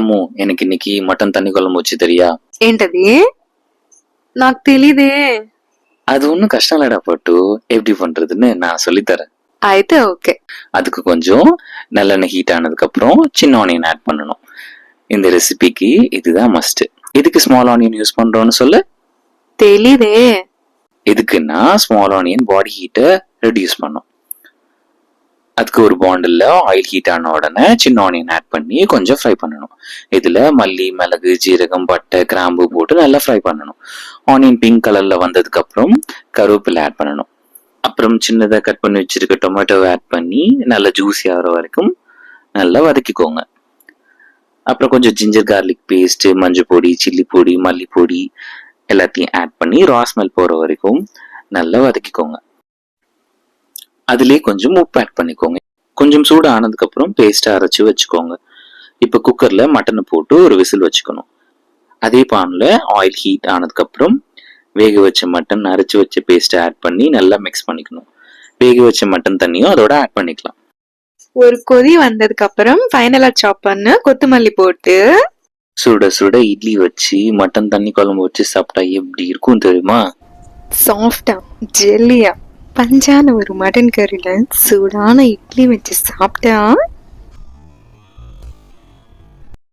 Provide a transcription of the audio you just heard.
అమ్ము எனக்கு இன்னைக்கு మటన్ తన్ని కుழம்பు వచ్చి தெரியா? ఏంటది? నాకు తెలీదే. அது ஒன்றும் கஷ்டம் இல்லடா பட்டு, எப்படி பண்றதுன்னு நான் சொல்லித்தரேன். అయితే ఓకే. அதுக்கு கொஞ்சம் நல்லெண்ணெய் ஹீட் ஆனதுக்கு அப்புறம் சின்ன ஆனியன் ஆட் பண்ணணும். இந்த ரெசிபிக்கு இதுதான் மஸ்ட். இதுக்கு ஸ்மால் ஆனியன் யூஸ் பண்றோம்னு சொல்லு. తెలీదే. எதுக்குன்னா ஸ்மால் ஆனியன் பாடி ஹீட்டை ரெடியூஸ் பண்ணும். அதுக்கு ஒரு பாண்டில் ஆயில் ஹீட் ஆன உடனே சின்ன ஆனியன் ஆட் பண்ணி கொஞ்சம் ஃப்ரை பண்ணணும். இதில் மல்லி, மிளகு, ஜீரகம், பட்டை, கிராம்பு போட்டு நல்லா ஃப்ரை பண்ணணும். ஆனியன் பிங்க் கலரில் வந்ததுக்கப்புறம் கருவேப்பிலை ஆட் பண்ணணும். அப்புறம் சின்னதாக கட் பண்ணி வச்சிருக்க டொமேட்டோவை ஆட் பண்ணி நல்லா ஜூஸி ஆகிற வரைக்கும் நல்லா வதக்கிக்கோங்க. அப்புறம் கொஞ்சம் ஜிஞ்சர் கார்லிக் பேஸ்ட், மஞ்சள் பொடி, சில்லி பொடி, மல்லிப்பொடி எல்லாத்தையும் ஆட் பண்ணி ரா ஸ்மெல் போகிற வரைக்கும் நல்லா வதக்கிக்கோங்க. அதுலேயே கொஞ்சம் உப்பு ஆட் பண்ணிக்கோங்க. கொஞ்சம் சூடு ஆனதுக்கப்புறம் பேஸ்ட்டை அரைச்சி வச்சுக்கோங்க. இப்போ குக்கரில் மட்டனை போட்டு ஒரு விசில் வச்சுக்கணும். அதே பானில் ஆயில் ஹீட் ஆனதுக்கப்புறம் வேக வச்ச மட்டன் அரைச்சி வச்ச பேஸ்ட்டை ஆட் பண்ணி நல்லா மிக்ஸ் பண்ணிக்கணும். வேக வச்ச மட்டன் தண்ணியும் அதோட ஆட் பண்ணிக்கலாம். ஒரு கொதி வந்ததுக்கு அப்புறம் ஃபைனலா சாப் பண்ண கொத்தமல்லி போட்டு சுட சுட இட்லி வச்சு மட்டன் தண்ணி குழம்பு வச்சு சாப்பிட்டா எப்படி இருக்கும் தெரியுமா? சாஃப்டா ஜெல்லியா பஞ்சான ஒரு மட்டன் கறியில சூடான இட்லி வச்சு சாப்பிட்டா